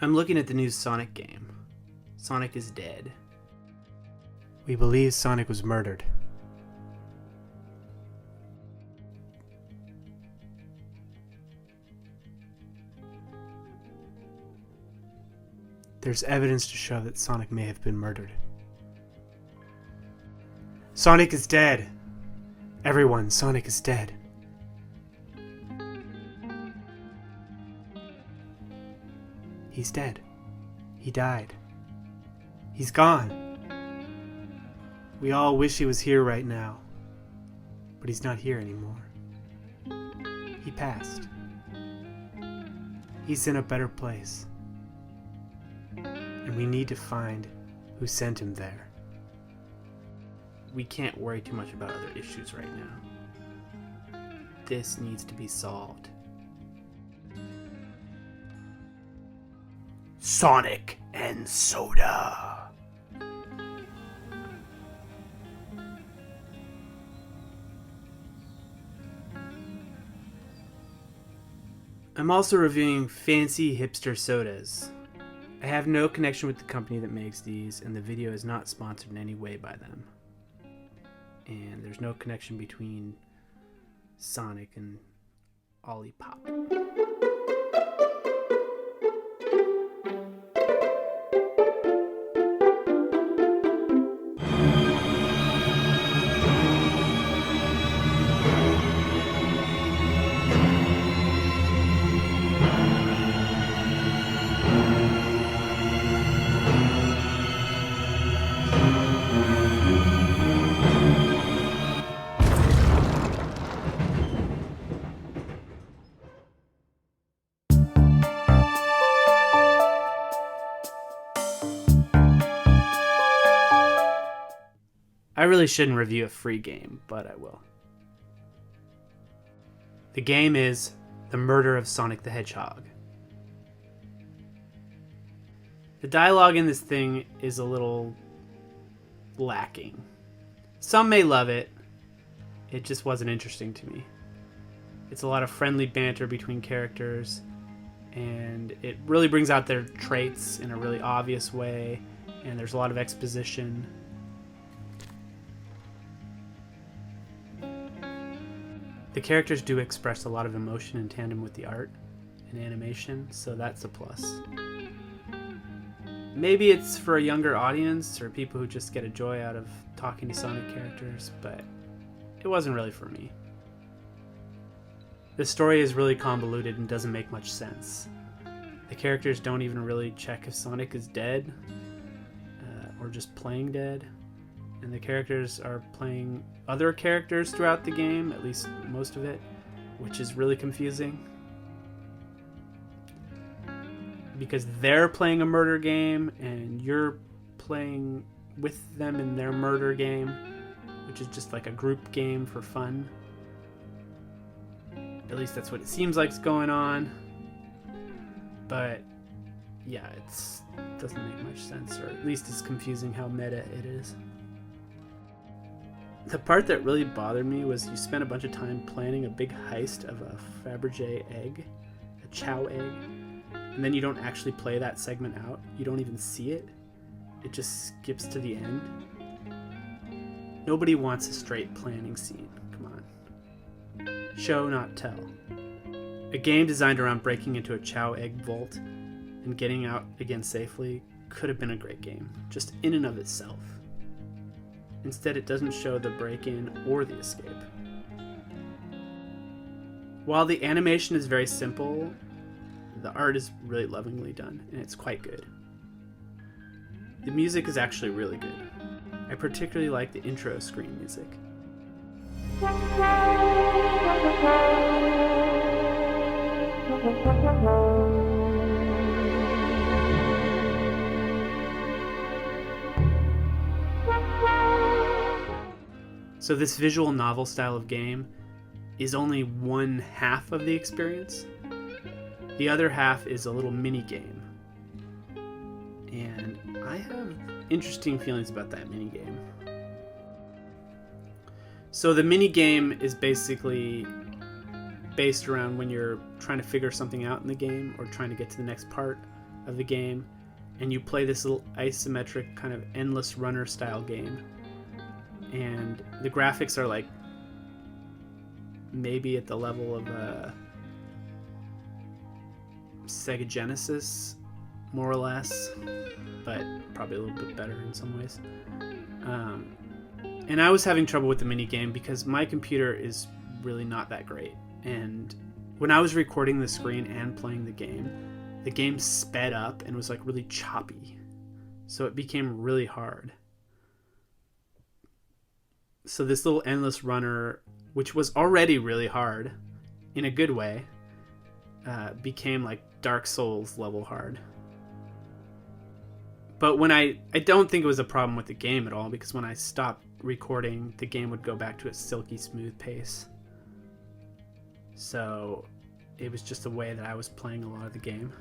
I'm looking at the new Sonic game. Sonic is dead. We believe Sonic was murdered. There's evidence to show that Sonic may have been murdered. Sonic is dead! Everyone, Sonic is dead. He's dead. He died. He's gone. We all wish he was here right now. But he's not here anymore. He passed. He's in a better place. And we need to find who sent him there. We can't worry too much about other issues right now. This needs to be solved. Sonic and Soda. I'm also reviewing fancy hipster sodas. I have no connection with the company that makes these, and the video is not sponsored in any way by them. And there's no connection between Sonic and Olipop. I really shouldn't review a free game, but I will. The game is The Murder of Sonic the Hedgehog. The dialogue in this thing is a little lacking. Some may love it. It just wasn't interesting to me. It's a lot of friendly banter between characters, and it really brings out their traits in a really obvious way, and there's a lot of exposition. The characters do express a lot of emotion in tandem with the art and animation, so that's a plus. Maybe it's for a younger audience or people who just get a joy out of talking to Sonic characters, but it wasn't really for me. The story is really convoluted and doesn't make much sense. The characters don't even really check if Sonic is dead or just playing dead. And the characters are playing other characters throughout the game, at least most of it, which is really confusing. Because they're playing a murder game, and you're playing with them in their murder game, which is just like a group game for fun. At least that's what it seems like's going on. But yeah, it doesn't make much sense, or at least it's confusing how meta it is. The part that really bothered me was you spent a bunch of time planning a big heist of a Fabergé egg, a Chow egg, and then you don't actually play that segment out. You don't even see it. It just skips to the end. Nobody wants a straight planning scene. Come on. Show, not tell. A game designed around breaking into a Chow egg vault and getting out again safely could have been a great game, just in and of itself. Instead, it doesn't show the break-in or the escape. While the animation is very simple, the art is really lovingly done, and it's quite good. The music is actually really good. I particularly like the intro screen music. So this visual novel style of game is only one half of the experience. The other half is a little mini game. And I have interesting feelings about that mini game. So the mini game is basically based around when you're trying to figure something out in the game or trying to get to the next part. of the game, and you play this little isometric kind of endless runner style game. And the graphics are like maybe at the level of Sega Genesis, more or less, but probably a little bit better in some ways. And I was having trouble with the minigame because my computer is really not that great. And when I was recording the screen and playing the game sped up and was like really choppy. So it became really hard. So this little endless runner, which was already really hard in a good way, became like Dark Souls level hard. But when I don't think it was a problem with the game at all, because when I stopped recording, the game would go back to its silky smooth pace. So it was just the way that I was playing a lot of the game.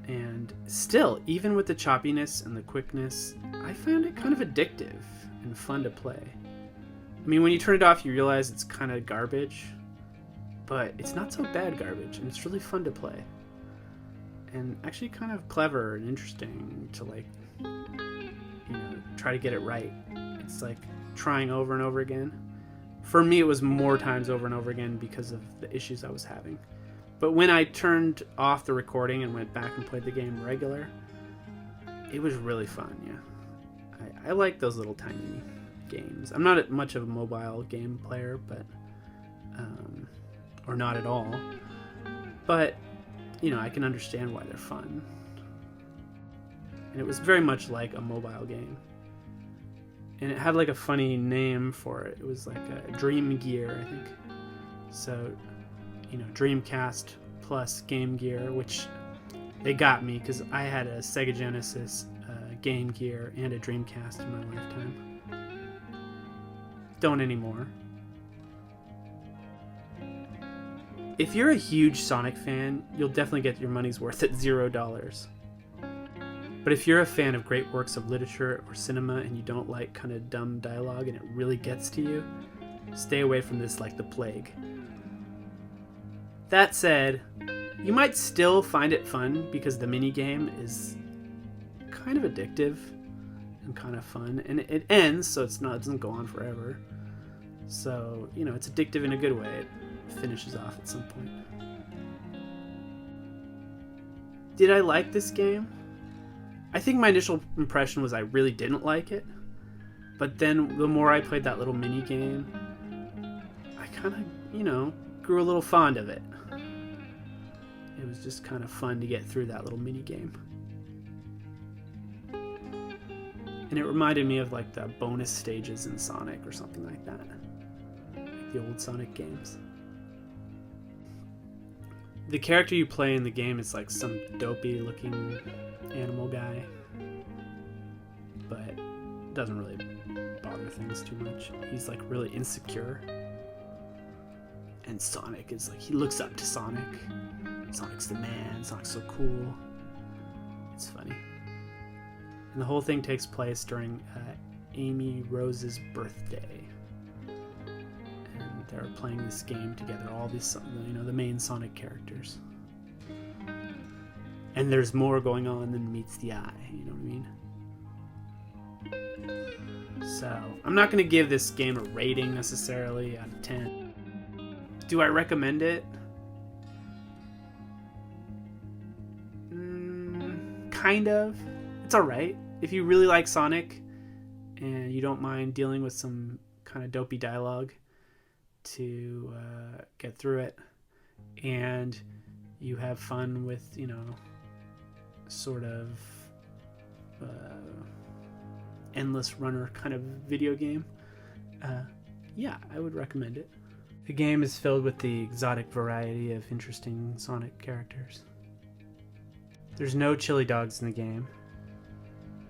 And still, even with the choppiness and the quickness, I found it kind of addictive and fun to play. I mean, when you turn it off, you realize it's kind of garbage, but it's not so bad garbage, and it's really fun to play. And actually kind of clever and interesting to, like, try to get it right. It's like trying over and over again. For me, it was more times over and over again because of the issues I was having. But when I turned off the recording and went back and played the game regular, it was really fun, yeah. I like those little tiny games. I'm not much of a mobile game player, but or not at all. But I can understand why they're fun. And it was very much like a mobile game. And it had like a funny name for it. It was like a Dream Gear, I think. So, Dreamcast plus Game Gear, which they got me because I had a Sega Genesis, Game Gear, and a Dreamcast in my lifetime. Don't anymore. If you're a huge Sonic fan, you'll definitely get your money's worth at $0. But if you're a fan of great works of literature or cinema and you don't like kind of dumb dialogue and it really gets to you, stay away from this like the plague. That said, you might still find it fun because the minigame is kind of addictive and kind of fun, and it ends, so it doesn't go on forever. So, it's addictive in a good way. It finishes off at some point. Did I like this game? I think my initial impression was I really didn't like it, but then the more I played that little mini game, I kind of, grew a little fond of it. It was just kind of fun to get through that little mini game. And it reminded me of like the bonus stages in Sonic or something like that. Like the old Sonic games. The character you play in the game is like some dopey looking animal guy, but it doesn't really bother things too much. He's like really insecure, and Sonic is like, he looks up to Sonic. Sonic's the man, Sonic's so cool. It's funny. And the whole thing takes place during Amy Rose's birthday, and they're playing this game together, all these, the main Sonic characters. And there's more going on than meets the eye, you know what I mean? So, I'm not going to give this game a rating necessarily out of 10. Do I recommend it? Kind of. It's alright. If you really like Sonic and you don't mind dealing with some kind of dopey dialogue to get through it, and you have fun with, sort of endless runner kind of video game, yeah, I would recommend it. The game is filled with the exotic variety of interesting Sonic characters. There's no chili dogs in the game,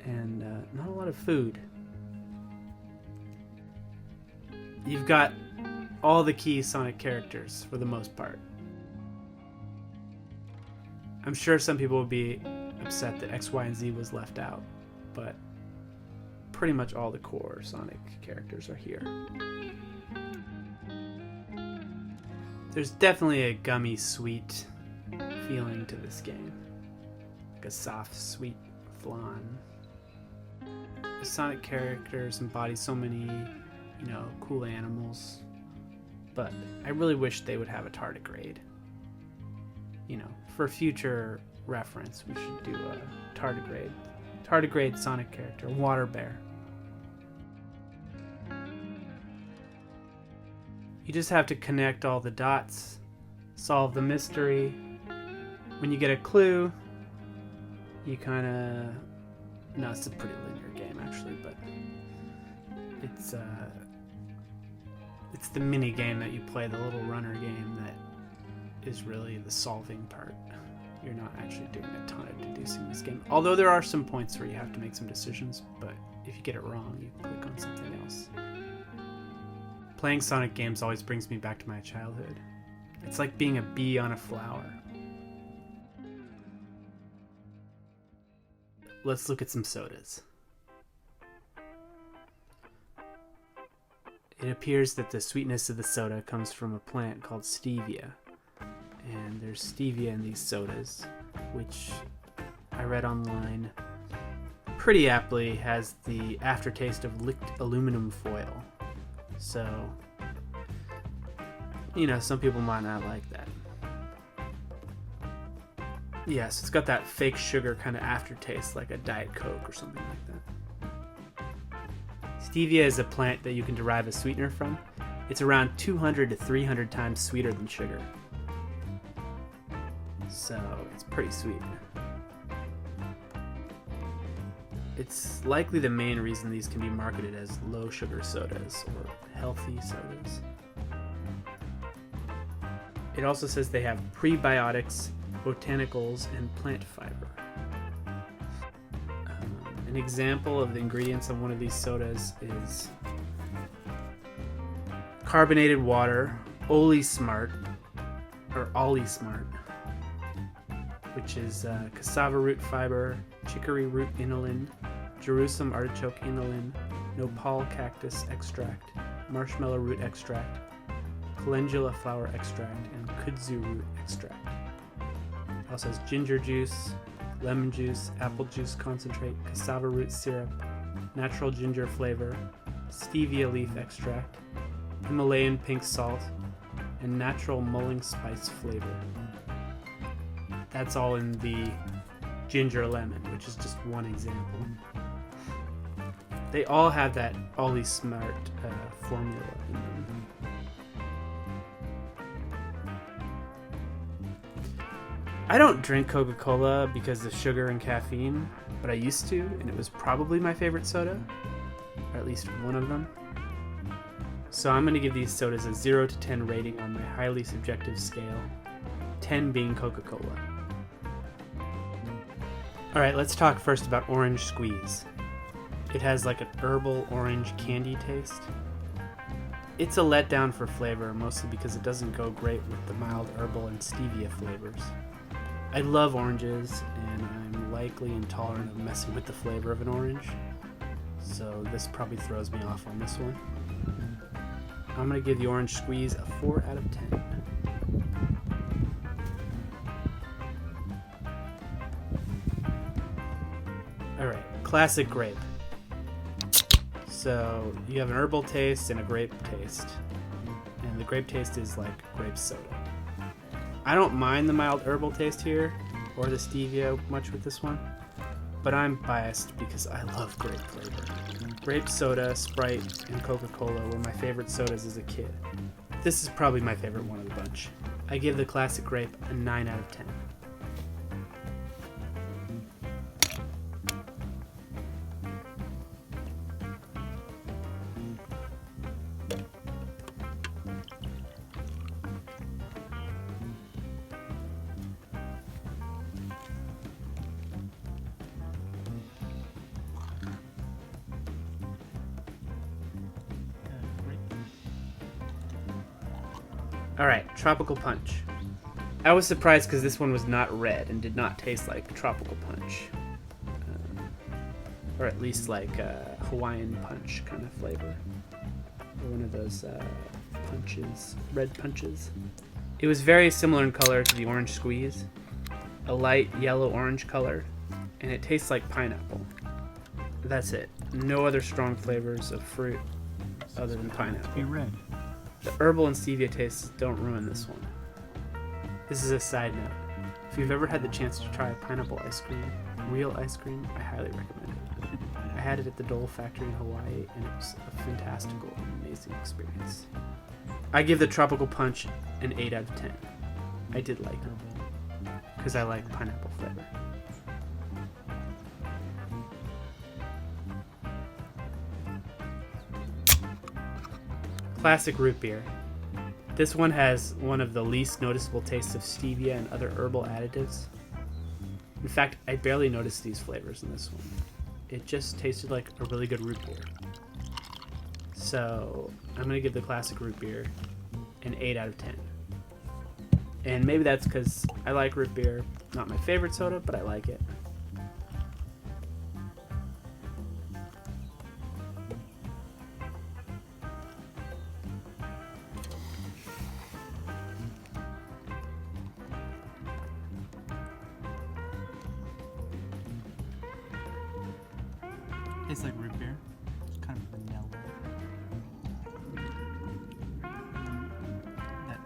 and not a lot of food. You've got all the key Sonic characters for the most part. I'm sure some people will be upset that X, Y, and Z was left out, but pretty much all the core Sonic characters are here. There's definitely a gummy sweet feeling to this game. Like a soft, sweet flan. The Sonic characters embody so many, cool animals. But I really wish they would have a tardigrade. For future reference, we should do a tardigrade. Tardigrade Sonic character, Water Bear. You just have to connect all the dots, solve the mystery. When you get a clue, you kind of... No, it's a pretty linear game, actually, but it's the mini game that you play, the little runner game, that is really the solving part. You're not actually doing a ton of deducing in this game. Although there are some points where you have to make some decisions, but if you get it wrong, you click on something else. Playing Sonic games always brings me back to my childhood. It's like being a bee on a flower. Let's look at some sodas. It appears that the sweetness of the soda comes from a plant called stevia. And there's stevia in these sodas, which I read online pretty aptly has the aftertaste of licked aluminum foil. So, some people might not like that. Yes, it's got that fake sugar kind of aftertaste, like a Diet Coke or something like that. Stevia is a plant that you can derive a sweetener from. It's around 200 to 300 times sweeter than sugar. So, it's pretty sweet. It's likely the main reason these can be marketed as low sugar sodas or healthy sodas. It also says they have prebiotics, botanicals, and plant fiber. An example of the ingredients of one of these sodas is carbonated water, Oli Smart, which is cassava root fiber, chicory root inulin, Jerusalem artichoke inulin, nopal cactus extract, marshmallow root extract, calendula flower extract, and kudzu root extract. It also has ginger juice, lemon juice, apple juice concentrate, cassava root syrup, natural ginger flavor, stevia leaf extract, Himalayan pink salt, and natural mulling spice flavor. That's all in the ginger lemon, which is just one example. They all have that Ollie Smart formula in them. I don't drink Coca-Cola because of sugar and caffeine, but I used to, and it was probably my favorite soda, or at least one of them. So I'm going to give these sodas a 0 to 10 rating on my highly subjective scale, 10 being Coca-Cola. Alright, let's talk first about Orange Squeeze. It has like an herbal orange candy taste. It's a letdown for flavor, mostly because it doesn't go great with the mild herbal and stevia flavors. I love oranges, and I'm likely intolerant of messing with the flavor of an orange, so this probably throws me off on this one. I'm going to give the Orange Squeeze a 4 out of 10. Alright, classic grape. So you have an herbal taste and a grape taste. And the grape taste is like grape soda. I don't mind the mild herbal taste here, or the stevia much with this one, but I'm biased because I love grape flavor. Grape soda, Sprite, and Coca-Cola were my favorite sodas as a kid. This is probably my favorite one of the bunch. I give the classic grape a 9 out of 10. Alright, Tropical Punch. I was surprised because this one was not red and did not taste like Tropical Punch. Or at least like Hawaiian Punch kind of flavor. Or one of those punches, red punches. It was very similar in color to the Orange Squeeze. a light yellow-orange color, and it tastes like pineapple. That's it. No other strong flavors of fruit other than pineapple. Be red. The herbal and stevia tastes don't ruin this one. This is a side note. If you've ever had the chance to try pineapple ice cream, real ice cream, I highly recommend it. I had it at the Dole factory in Hawaii, and it was a fantastical and amazing experience. I give the Tropical Punch an 8 out of 10. I did like it, because I like pineapple flavor. Classic root beer. This one has one of the least noticeable tastes of stevia and other herbal additives. In fact, I barely noticed these flavors in this one. It just tasted like a really good root beer. So I'm going to give the classic root beer an 8 out of 10. And maybe that's because I like root beer. Not my favorite soda, but I like it. Tastes like root beer. It's kind of vanilla. That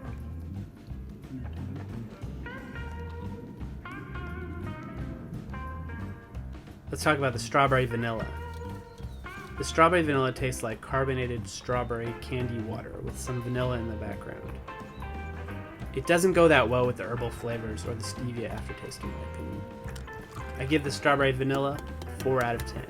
Let's talk about the strawberry vanilla. The strawberry vanilla tastes like carbonated strawberry candy water with some vanilla in the background. It doesn't go that well with the herbal flavors or the stevia aftertaste in my opinion. I give the strawberry vanilla 4 out of 10.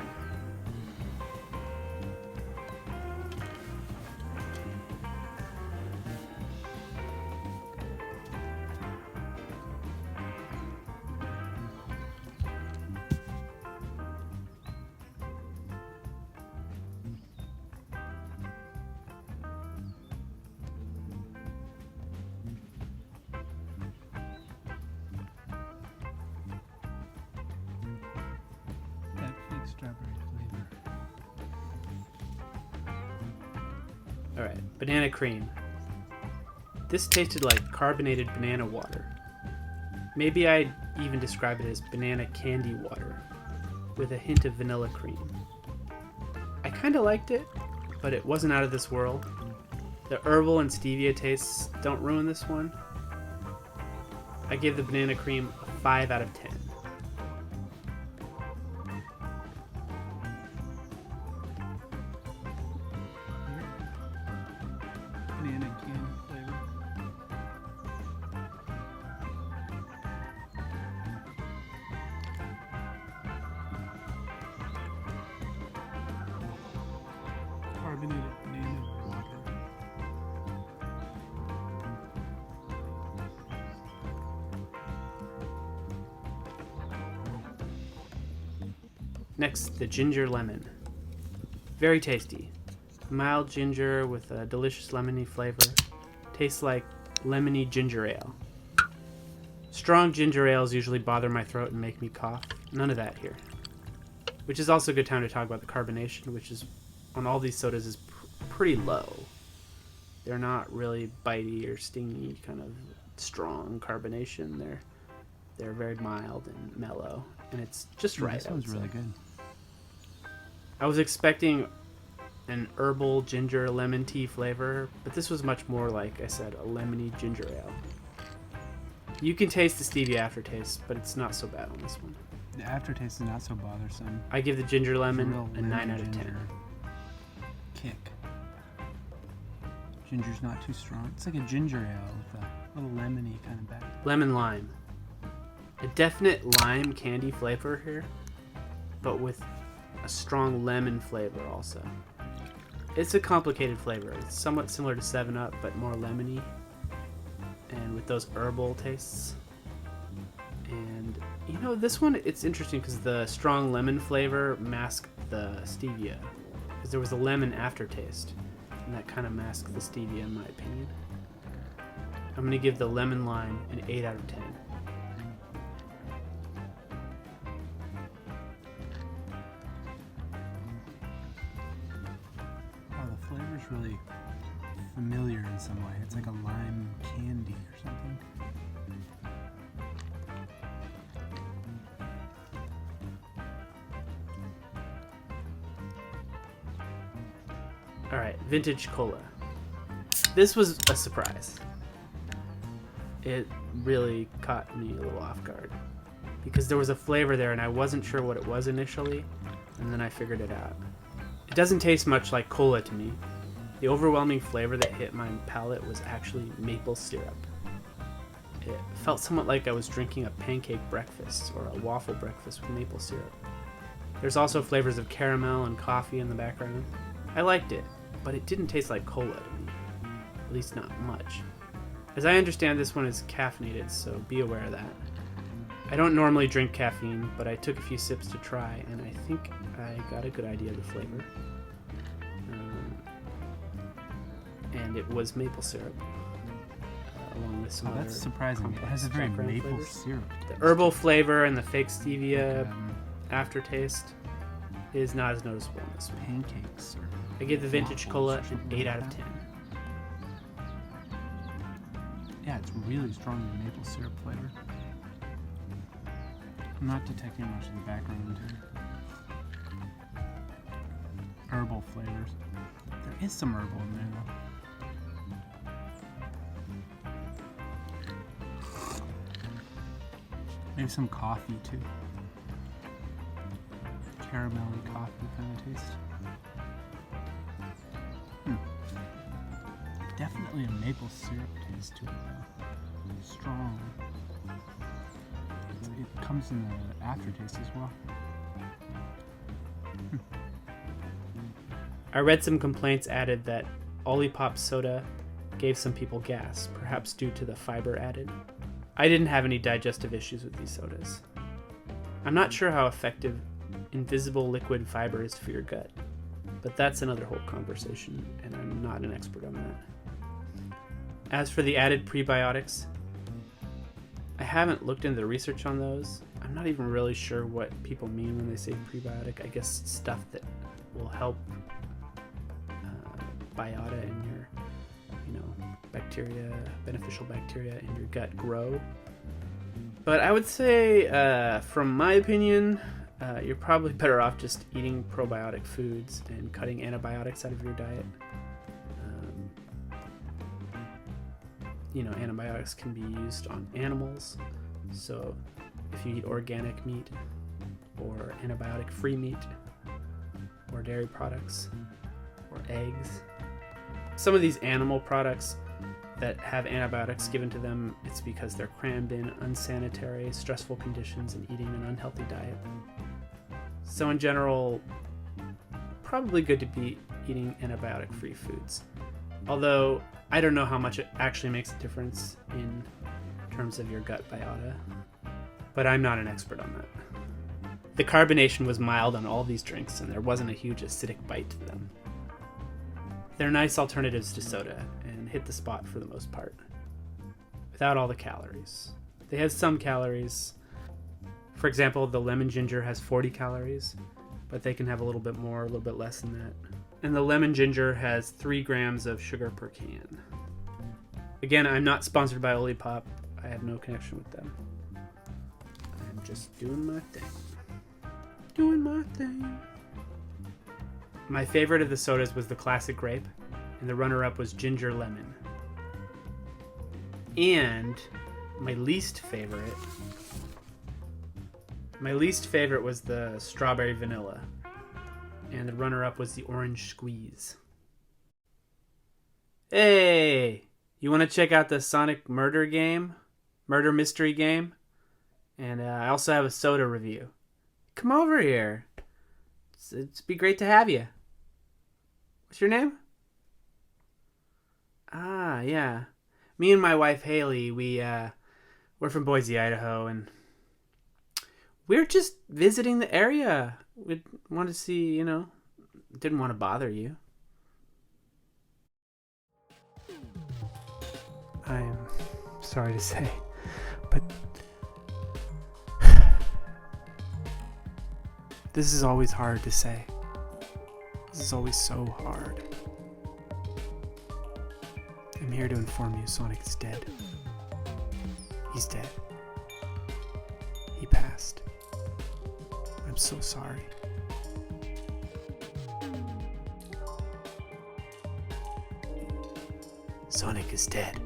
that fake strawberry flavor. Alright, banana cream. This tasted like carbonated banana water. Maybe I'd even describe it as banana candy water, with a hint of vanilla cream. I kinda liked it, but it wasn't out of this world. The herbal and stevia tastes don't ruin this one. I give the banana cream a 5 out of 10. Banana candy flavor. Carbonated banana water. Next, the ginger lemon. Very tasty. Mild ginger with a delicious lemony flavor. Tastes like lemony ginger ale. Strong ginger ales usually bother my throat and make me cough. None of that here. Which is also a good time to talk about the carbonation, which is on all these sodas is pretty low. They're not really bitey or stingy, kind of strong carbonation. They're very mild and mellow, and it's just right. This one's really good. I was expecting an herbal ginger lemon tea flavor, but this was much more, like I said, a lemony ginger ale. You can taste the stevia aftertaste, but it's not so bad on this one. The aftertaste is not so bothersome. I give the ginger lemon Real a 9 lemon out of 10. ginger Kick. Ginger's not too strong. It's like a ginger ale with a little lemony kind of back. Lemon lime. A definite lime candy flavor here, but with a strong lemon flavor also. It's a complicated flavor. It's somewhat similar to 7-Up, but more lemony, and with those herbal tastes. And you know, this one, it's interesting because the strong lemon flavor masked the stevia, because there was a lemon aftertaste, and that kind of masked the stevia in my opinion. I'm going to give the lemon lime an 8 out of 10. Oh, the flavor's really familiar in some way. It's like a lime candy or something. Alright, vintage cola. This was a surprise. It really caught me a little off guard. Because there was a flavor there and I wasn't sure what it was initially, and then I figured it out. It doesn't taste much like cola to me. The overwhelming flavor that hit my palate was actually maple syrup. It felt somewhat like I was drinking a pancake breakfast or a waffle breakfast with maple syrup. There's also flavors of caramel and coffee in the background. I liked it, but it didn't taste like cola to me. At least not much. As I understand, this one is caffeinated, so be aware of that. I don't normally drink caffeine, but I took a few sips to try, and I think I got a good idea of the flavor. And it was maple syrup, along with some other. That's surprising. It has a very maple syrup. The herbal flavor and the fake stevia aftertaste is not as noticeable in this one. Pancakes. I give the vintage cola an 8 out of 10. Yeah, it's really strong in maple syrup flavor. I'm not detecting much of the background here. Herbal flavors. There is some herbal in there though. Maybe some coffee too. Caramelly coffee kind of taste. Definitely a maple syrup taste to it though. Strong. It comes in the aftertaste as well. I read some complaints added that Olipop soda gave some people gas, perhaps due to the fiber added. I didn't have any digestive issues with these sodas. I'm not sure how effective invisible liquid fiber is for your gut, but that's another whole conversation, and I'm not an expert on that. As for the added prebiotics, I haven't looked into the research on those. I'm not even really sure what people mean when they say prebiotic. I guess stuff that will help biota in your, bacteria, beneficial bacteria in your gut grow. But I would say, from my opinion, you're probably better off just eating probiotic foods and cutting antibiotics out of your diet. Antibiotics can be used on animals, so if you eat organic meat or antibiotic-free meat or dairy products or eggs. Some of these animal products that have antibiotics given to them, it's because they're crammed in unsanitary, stressful conditions and eating an unhealthy diet. So in general, probably good to be eating antibiotic-free foods. Although, I don't know how much it actually makes a difference in terms of your gut biota, but I'm not an expert on that. The carbonation was mild on all these drinks, and there wasn't a huge acidic bite to them. They're nice alternatives to soda, and hit the spot for the most part, without all the calories. They have some calories. For example, the lemon ginger has 40 calories, but they can have a little bit more, a little bit less than that. And the lemon ginger has 3 grams of sugar per can. Again, I'm not sponsored by Olipop. I have no connection with them. I'm just doing my thing. Doing my thing. My favorite of the sodas was the classic grape, and the runner-up was ginger lemon. And my least favorite was the strawberry vanilla. And the runner-up was the orange squeeze. Hey! You want to check out the Sonic murder mystery game? And I also have a soda review. Come over here. It'd be great to have you. What's your name? Ah, yeah. Me and my wife Haley, we're from Boise, Idaho, and we're just visiting the area. We want to see, didn't want to bother you. I'm sorry to say, but this is always hard to say. This is always so hard. I'm here to inform you Sonic is dead. He's dead. He passed. I'm so sorry. Sonic is dead.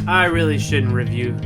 I really shouldn't review